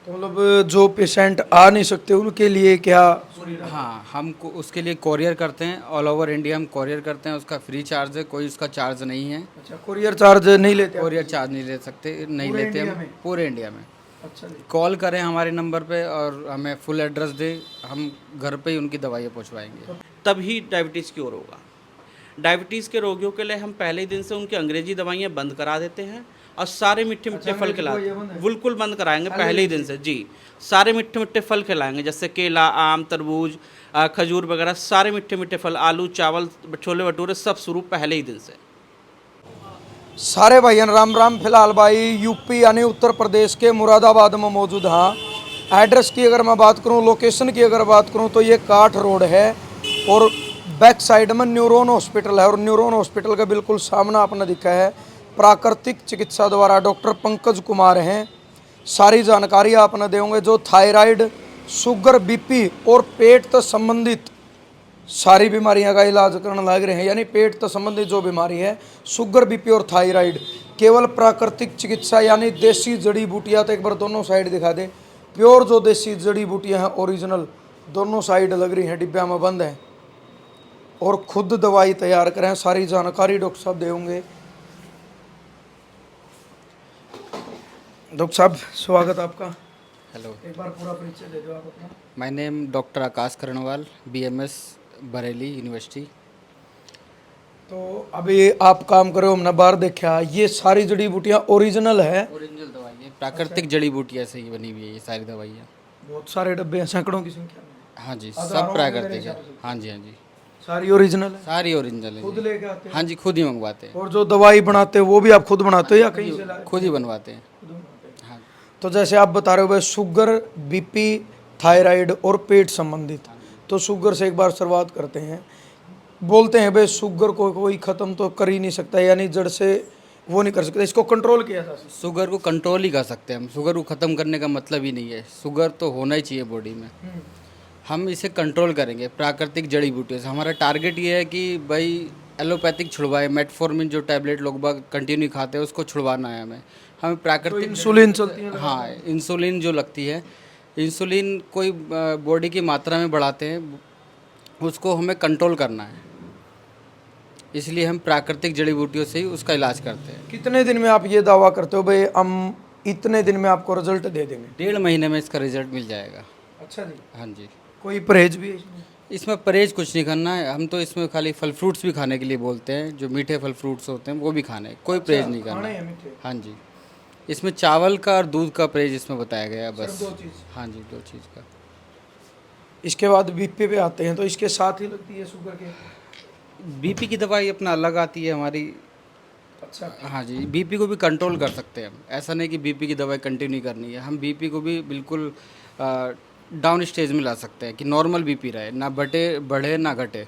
तो मतलब जो पेशेंट आ नहीं सकते उनके लिए क्या? हाँ, हम उसके लिए कोरियर करते हैं, ऑल ओवर इंडिया हम कोरियर करते हैं, उसका फ्री चार्ज है, कोई उसका चार्ज नहीं है। अच्छा, कुरियर चार्ज नहीं लेते आप कोरियर किसी चार्ज का? नहीं ले सकते, नहीं पूरे लेते इंडिया हम में? पूरे इंडिया में। अच्छा जी। कॉल करें हमारे नंबर पे और हमें फुल एड्रेस दें, हम घर पे ही उनकी दवाइयाँ पहुँचवाएंगे। तभी डायबिटीज़ क्योर होगा। डायबिटीज़ के रोगियों के लिए हम पहले ही दिन से उनकी अंग्रेजी दवाइयाँ बंद करा देते हैं और सारे मीठे अच्छा, मीठे फल अंग्रेजी खिलाते दवाइयाँ बंद हैं, है? बिल्कुल बंद कराएंगे पहले पहले ही दिन दिन से? से जी। सारे मीठे मीठे फल खिलाएंगे, जैसे केला, आम, तरबूज, खजूर वगैरह सारे मीठे मीठे फल, आलू, चावल, छोले भटूरे सब शुरू पहले ही दिन से। सारे भाइयों राम राम। फिलहाल भाई यूपी यानी उत्तर प्रदेश के मुरादाबाद में मौजूद हाँ। एड्रेस की अगर मैं बात करूं, लोकेशन की अगर बात करूं तो ये काठ रोड है और बैक साइड में न्यूरोन हॉस्पिटल है और न्यूरोन हॉस्पिटल का बिल्कुल सामना अपना दिखा है प्राकृतिक चिकित्सा द्वारा डॉक्टर पंकज कुमार हैं। सारी जानकारी आपने देंगे जो थायराइड, शुगर, बीपी और पेट से संबंधित सारी बीमारियां का इलाज करने लग रहे हैं। यानी पेट से संबंधित जो बीमारी है, शुगर, बीपी और थायराइड, केवल प्राकृतिक चिकित्सा यानी देसी जड़ी बूटियां। तो एक बार दोनों साइड दिखा दे। प्योर जो देसी जड़ी बूटियां हैं ओरिजिनल, दोनों साइड लग रही हैं, डिब्बा में बंद है और खुद दवाई तैयार करें। सारी जानकारी डॉक्टर साहब देंगे। डॉक्टर साहब स्वागत आपका। हेलो, एक बार पूरा परिचय दे दो आप अपना। My name doctor Akash Karanwal, BMS, Bareilly university. तो अभी आप काम करो, हमने बाहर देखा ये सारी जड़ी बूटियां ओरिजिनल है। ओरिजिनल दवाई है, प्राकृतिक जड़ी बूटियाँ से ही बनी हुई है ये सारी दवाइयाँ। बहुत सारे डब्बे हैं, सैकड़ों की संख्या में। हाँ जी, हजारों सब के मेरे प्राकृतिक है। हिसाब से। हाँ जी, हाँ जी, सारी ओरिजिनल है? सारी ओरिजिनल है खुद जी। लेके आते हाँ हो? जी, खुद ही मंगवाते हैं। और जो दवाई बनाते हो वो भी आप खुद बनाते हो या कहीं से लाए? खुद ही बनवाते हैं। खुद बनाते हैं। हाँ। तो जैसे आप बता रहे हो भाई शुगर, बीपी, थायराइड और पेट संबंधित, तो शुगर से एक बार शुरुआत करते हैं। बोलते हैं भाई शुगर को कोई ख़त्म तो कर ही नहीं सकता, यानी जड़ से वो नहीं कर सकता, इसको कंट्रोल किया जा सकता शुगर को कंट्रोल ही कर सकते हैं हम। शुगर को ख़त्म करने का मतलब ही नहीं है, शुगर तो होना ही चाहिए बॉडी में। है। हम इसे कंट्रोल करेंगे प्राकृतिक जड़ी बूटियों से। हमारा टारगेट ये है कि भाई एलोपैथिक छुड़वाए, मेटफॉर्मिन जो टैबलेट लोग बाग कंटिन्यू खाते हैं उसको छुड़वाना है हमें। हमें तो प्राकृतिक इंसुलिन चलती है हाँ, लगातार? इंसुलिन जो लगती है, इंसुलिन कोई बॉडी की मात्रा में बढ़ाते हैं, उसको हमें कंट्रोल करना है। इसलिए हम प्राकृतिक जड़ी बूटियों से ही उसका इलाज करते हैं। कितने दिन में आप ये दावा करते हो भाई हम इतने दिन में आपको रिजल्ट दे देंगे? 1.5 महीने में इसका रिजल्ट मिल जाएगा। अच्छा जी। हाँ जी। कोई परहेज भी है इसमें? इसमें परहेज कुछ नहीं करना है, हम तो इसमें खाली फल फ्रूट्स भी खाने के लिए बोलते हैं, जो मीठे फल फ्रूट्स होते हैं वो भी खाने हैं, कोई परहेज नहीं करना। खाने हैं मीठे? हाँ जी, इसमें चावल का और दूध का परहेज इसमें बताया गया है बस। सिर्फ दो चीज़? हाँ जी, 2 चीज़ का। इसके बाद बीपी पे आते हैं, तो इसके साथ ही लगती है शुगर के? बीपी की दवाई अपना अलग आती है हमारी। अच्छा। हाँ जी, बीपी को भी कंट्रोल कर सकते हैं हम। ऐसा नहीं कि बीपी की दवाई कंटिन्यू करनी है, हम बीपी को भी बिल्कुल डाउन स्टेज में ला सकते हैं कि नॉर्मल बीपी रहे, ना बढ़े ना घटे।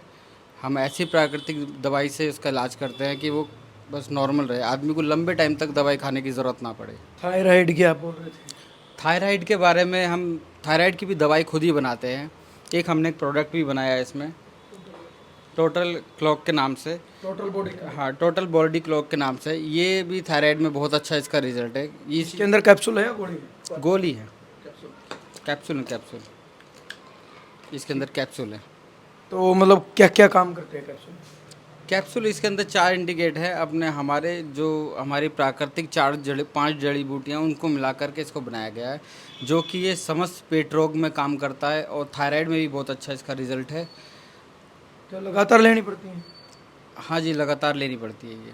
हम ऐसी प्राकृतिक दवाई से उसका इलाज करते हैं कि वो बस नॉर्मल रहे, आदमी को लंबे टाइम तक दवाई खाने की ज़रूरत ना पड़े। थायराइड की आप बोल रहे थे? थायराइड के बारे में हम थायराइड की भी दवाई खुद ही बनाते हैं। एक हमने एक प्रोडक्ट भी बनाया है इसमें, टोटल क्लॉक के नाम से। टोटल बॉडी का? हाँ, टोटल बॉडी क्लॉक के नाम से। ये भी थायराइड में बहुत अच्छा इसका रिजल्ट है। ये इसके अंदर कैप्सूल है या गोली? गोली है, कैप्सूल। कैप्सूल है, कैप्सूल। इसके अंदर कैप्सूल है। तो मतलब क्या क्या काम करते हैं कैप्सूल? कैप्सूल इसके अंदर 4 इंडिकेट है अपने, हमारे जो हमारी प्राकृतिक 5 जड़ी बूटियाँ उनको मिला करके इसको बनाया गया है, जो कि ये समस्त पेट रोग में काम करता है और थायराइड में भी बहुत अच्छा इसका रिजल्ट है। तो लगातार लेनी पड़ती हैं? हाँ जी, लगातार लेनी पड़ती है ये।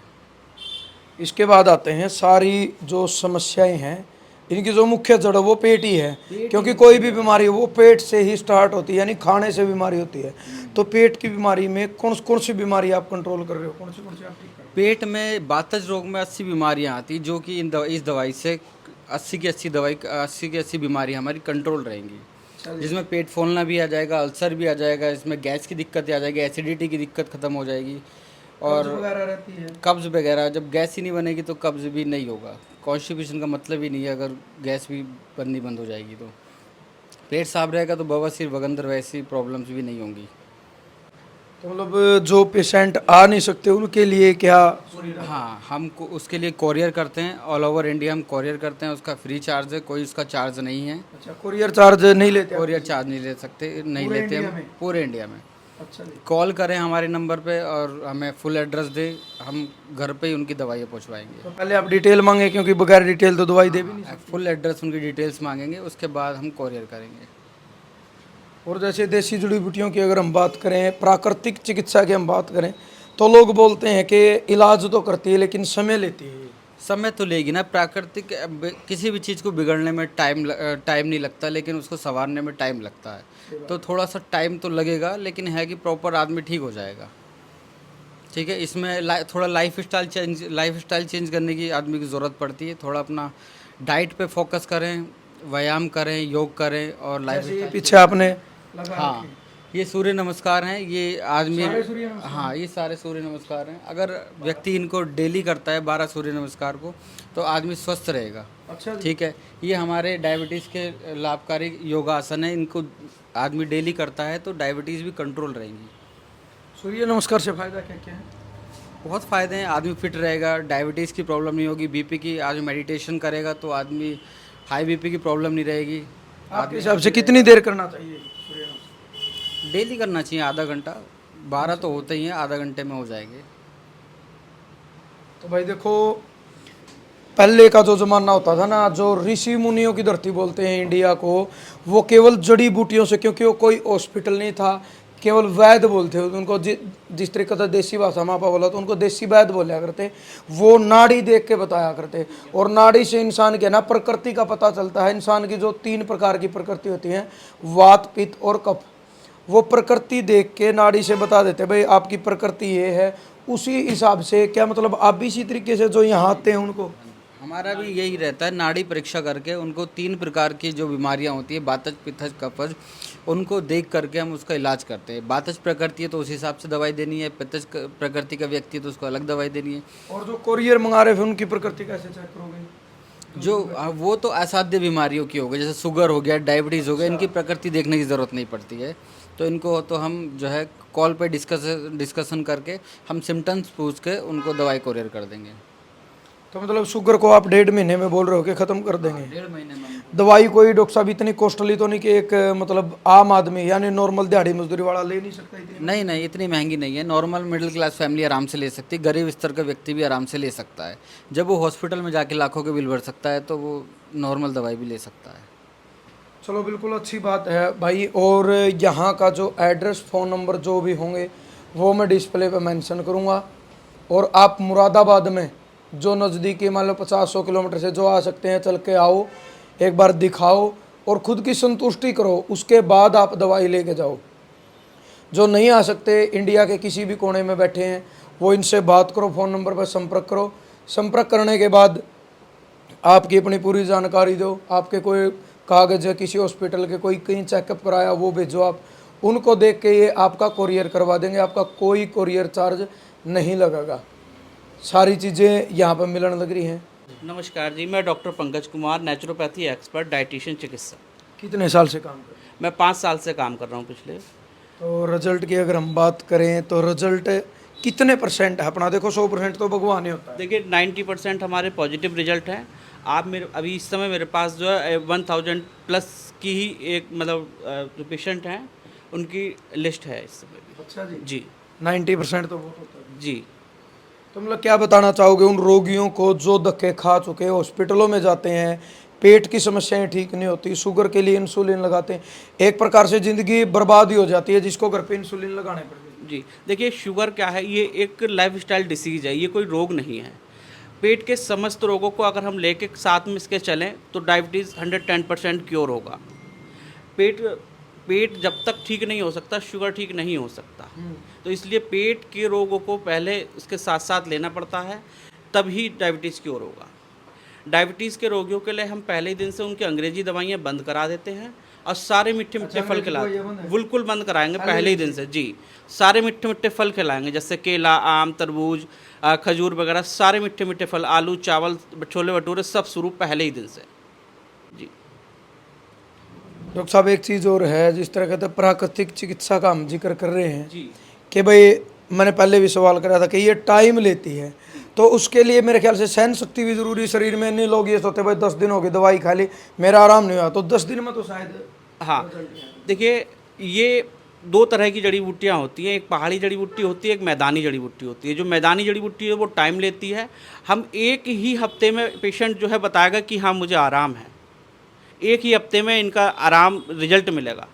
इसके बाद आते हैं सारी जो समस्याएं हैं, इनकी जो मुख्य जड़ है वो पेट ही है, क्योंकि कोई भी बीमारी वो पेट से ही स्टार्ट होती है, यानी खाने से बीमारी होती है। तो पेट की बीमारी में कौन सी बीमारी आप कंट्रोल कर रहे हो, कौन सी आप ठीक कर रहे पेट में वातज रोग में 80 बीमारियाँ आती, जो कि इस दवाई से 80 की 80 बीमारी हमारी कंट्रोल रहेंगी। हो? जिसमें पेट फूलना भी आ जाएगा, अल्सर भी आ जाएगा, इसमें गैस की दिक्कत आ जाएगी, एसिडिटी की दिक्कत ख़त्म हो जाएगी कब्ज और वगैरह रहती है? कब्ज़ वगैरह। जब गैस ही नहीं बनेगी तो कब्ज़ भी नहीं होगा। कॉन्स्टिपेशन का मतलब ही नहीं है, अगर गैस भी बननी बंद हो जाएगी तो। पेट साफ रहेगा तो बवासीर, वगंदर वैसी प्रॉब्लम्स भी नहीं होंगी। तो मतलब जो पेशेंट आ नहीं सकते उनके लिए क्या? हाँ, हम उसके लिए कोरियर करते हैं, ऑल ओवर इंडिया हम कोरियर करते हैं, उसका फ्री चार्ज है, कोई उसका चार्ज नहीं है। अच्छा, कुरियर चार्ज नहीं लेते आप? कोरियर चार्ज नहीं ले सकते, नहीं पूरे लेते इंडिया हम में? पूरे इंडिया में। अच्छा जी। कॉल करें हमारे नंबर पे और हमें फुल एड्रेस दें, हम घर पे ही उनकी दवाइयाँ पहुँचवाएंगे। तो पहले आप डिटेल मांगे, क्योंकि बगैर डिटेल तो दवाई दे भी नहीं सकते। फुल एड्रेस उनकी डिटेल्स मांगेंगे, उसके बाद हम कोरियर करेंगे। और जैसे देसी जड़ी बूटियों की अगर हम बात करें, प्राकृतिक चिकित्सा की हम बात करें, तो लोग बोलते हैं कि इलाज तो करती है लेकिन समय लेती है। समय तो लेगी ना, प्राकृतिक किसी भी चीज़ को बिगड़ने में टाइम नहीं लगता, लेकिन उसको संवारने में टाइम लगता है। तो थोड़ा सा टाइम तो लगेगा, लेकिन है कि प्रॉपर आदमी ठीक हो जाएगा। ठीक है, इसमें थोड़ा लाइफ स्टाइल चेंज करने की आदमी की ज़रूरत पड़ती है। थोड़ा अपना डाइट पे फोकस करें, व्यायाम करें, योग करें और लाइफ जैसे ये पीछे आपने लगा हाँ, रखी है। ये सूर्य नमस्कार हैं, ये आदमी सारे सूर्य नमस्कार? हाँ, ये सारे सूर्य नमस्कार हैं। अगर व्यक्ति इनको डेली करता है 12 सूर्य नमस्कार को, तो आदमी स्वस्थ रहेगा। अच्छा जी। ठीक है, ये हमारे डायबिटीज़ के लाभकारी योगासन है, इनको आदमी डेली करता है तो डायबिटीज़ भी कंट्रोल रहेंगी। सूर्य नमस्कार से फायदा क्या क्या है? बहुत फ़ायदे हैं, आदमी फिट रहेगा, डायबिटीज़ की प्रॉब्लम नहीं होगी, बीपी की, आज मेडिटेशन करेगा तो आदमी हाई बीपी की प्रॉब्लम नहीं रहेगी। आपके हिसाब से कितनी देर करना चाहिए सूर्य नमस्कार? डेली करना चाहिए, आधा घंटा, 12 तो होते ही हैं, आधा घंटे में हो जाएंगे। तो भाई देखो, पहले का जो जमाना होता था ना, जो ऋषि मुनियों की धरती बोलते हैं इंडिया को, वो केवल जड़ी बूटियों से, क्योंकि वो कोई हॉस्पिटल नहीं था, केवल वैद्य बोलते थे उनको। जिस तरीके से देसी भाषा में आपा बोला तो उनको देसी वैद्य बोला करते। वो नाड़ी देख के बताया करते, और नाड़ी से इंसान के ना प्रकृति का पता चलता है। इंसान की जो 3 प्रकार की प्रकृति होती है, वात, पित्त और कफ, वो प्रकृति देख के नाड़ी से बता देते भाई आपकी प्रकृति ये है। उसी हिसाब से क्या मतलब आप भी इसी तरीके से जो यहाँ आते हैं उनको? हमारा भी यही रहता है, नाड़ी परीक्षा करके उनको 3 प्रकार की जो बीमारियां होती है, वातज, पित्तज, कफज, उनको देख करके हम उसका इलाज करते हैं। वातज प्रकृति है तो उस हिसाब से दवाई देनी है, पित्तज प्रकृति का व्यक्ति है तो उसको अलग दवाई देनी है। और जो कोरियर मंगा रहे थे उनकी प्रकृति कैसे चेक करोगे? जो वो तो असाध्य बीमारियों की हो गई, जैसे शुगर हो गया, डायबिटीज़ हो गया, इनकी प्रकृति देखने की ज़रूरत नहीं पड़ती है। तो इनको तो हम जो है कॉल पे डिस्कशन करके हम सिम्टम्स पूछ के उनको दवाई कोरियर कर देंगे। तो मतलब शुगर को आप 1.5 महीने में बोल रहे हो कि ख़त्म कर देंगे? 1.5 महीने में। दवाई कोई डॉक्टर साहब इतनी कॉस्टली तो नहीं कि एक मतलब आम आदमी यानी नॉर्मल दिहाड़ी मजदूरी वाला ले नहीं सकता इतनी? नहीं नहीं, इतनी महंगी नहीं है, नॉर्मल मिडिल क्लास फैमिली आराम से ले सकती है, गरीब स्तर का व्यक्ति भी आराम से ले सकता है। जब वो हॉस्पिटल में जाके लाखों के बिल भर सकता है तो वो नॉर्मल दवाई भी ले सकता है। चलो बिल्कुल अच्छी बात है भाई। और यहाँ का जो एड्रेस, फ़ोन नंबर जो भी होंगे वो मैं डिस्प्ले पे मेंशन करूँगा। और आप मुरादाबाद में जो नज़दीकी मान लो 50-100 किलोमीटर से जो आ सकते हैं, चल के आओ, एक बार दिखाओ और ख़ुद की संतुष्टि करो, उसके बाद आप दवाई लेके जाओ। जो नहीं आ सकते, इंडिया के किसी भी कोने में बैठे हैं, वो इनसे बात करो, फ़ोन नंबर पर संपर्क करो। संपर्क करने के बाद आपकी अपनी पूरी जानकारी दो, आपके कोई कागज़ है किसी हॉस्पिटल के, कोई कहीं चेकअप कराया वो भेजो, आप उनको देख के ये आपका कोरियर करवा देंगे। आपका कोई कोरियर चार्ज नहीं लगेगा। सारी चीज़ें यहाँ पर मिलने लग रही हैं। नमस्कार जी, मैं doctor Pankaj Kumar, naturopathy expert, dietitian, चिकित्सक। कितने साल से काम कर रहे हैं? मैं 5 साल से काम कर रहा हूँ पिछले। तो रिजल्ट की अगर हम बात करें तो रिजल्ट कितने % है अपना? देखो 100% तो भगवान ही होता है। देखिए 90% हमारे पॉजिटिव रिजल्ट हैं। आप मेरे अभी इस समय मेरे पास जो है 1000 प्लस की ही एक मतलब जो पेशेंट हैं उनकी लिस्ट है इस समय भी। अच्छा जी। जी 90% तो बहुत होता है। जी। तो मतलब क्या बताना चाहोगे उन रोगियों को जो धक्के खा चुके, हॉस्पिटलों में जाते हैं, पेट की समस्याएं ठीक नहीं होती, शुगर के लिए इंसुलिन लगाते हैं, एक प्रकार से ज़िंदगी बर्बाद ही हो जाती है जिसको घर पे इंसुलिन लगाने पड़ते हैं? जी देखिए, शुगर क्या है, ये एक लाइफस्टाइल डिसीज़ है, ये कोई रोग नहीं है। पेट के समस्त रोगों को अगर हम लेके साथ में इसके चलें तो डायबिटीज़ 110% क्योर होगा। पेट जब तक ठीक नहीं हो सकता, शुगर ठीक नहीं हो सकता। तो इसलिए पेट के रोगों को पहले इसके साथ साथ लेना पड़ता है, तभी डायबिटीज़ क्योर होगा। डायबिटीज़ के रोगियों के लिए हम पहले ही दिन से उनकी अंग्रेजी दवाइयाँ बंद करा देते हैं और सारे मीठे मीठे फल खिलाते हैं। बिल्कुल बंद कराएंगे पहले ही दिन से जी। सारे मीठे मीठे फल खिलाएंगे, जैसे केला, आम, तरबूज, खजूर वगैरह, सारे मीठे मीठे फल, आलू, चावल, छोले भटूरे, सब शुरू पहले ही दिन से जी। डॉक्टर साहब एक चीज़ और है, जिस तरह कहते हैं प्राकृतिक चिकित्सा का हम जिक्र कर रहे हैं जी। कि भाई मैंने पहले भी सवाल करा था कि ये टाइम लेती है, तो उसके लिए मेरे ख्याल से सहन शक्ति भी ज़रूरी है शरीर में। नहीं लोग ये सोचते भाई 10 दिन हो गए दवाई खा ली मेरा आराम नहीं हुआ, तो 10 दिन में तो शायद। हाँ, देखिए ये दो तरह की जड़ी बूटियाँ होती हैं, एक पहाड़ी जड़ी बूटी होती है, एक मैदानी जड़ी बूटी होती है। जो मैदानी जड़ी बूटी है वो टाइम लेती है, हम एक ही हफ्ते में पेशेंट जो है बताएगा कि हाँ मुझे आराम है, एक ही हफ्ते में इनका आराम रिजल्ट मिलेगा।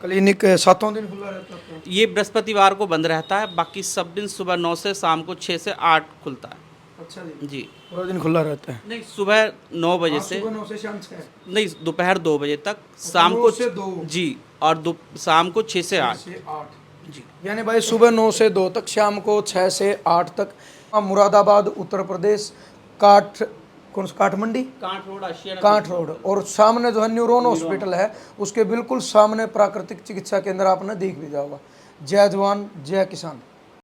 क्लिनिक 7 दिन खुला रहता है आपका? ये बृहस्पतिवार को बंद रहता है, बाकी सब दिन सुबह 9 से शाम को 6 से 8 खुलता है। अच्छा जी, जी, पूरा दिन खुला रहता है? नहीं सुबह 9 बजे से, सुबह 9 से शाम 6? नहीं दोपहर 2 बजे तक, शाम 9 को से 2? जी, और शाम को 6 से 8। से 8 जी, यानी भाई सुबह 9 से 2 तक, शाम को 6 से 8 तक। मुरादाबाद उत्तर प्रदेश, काठमंडी, कांठ रोड, आशियाना कांठ रोड, और सामने जो है न्यूरोन हॉस्पिटल है उसके बिल्कुल सामने प्राकृतिक चिकित्सा केंद्र आपने देख भी जाओगा। जय जवान जय किसान।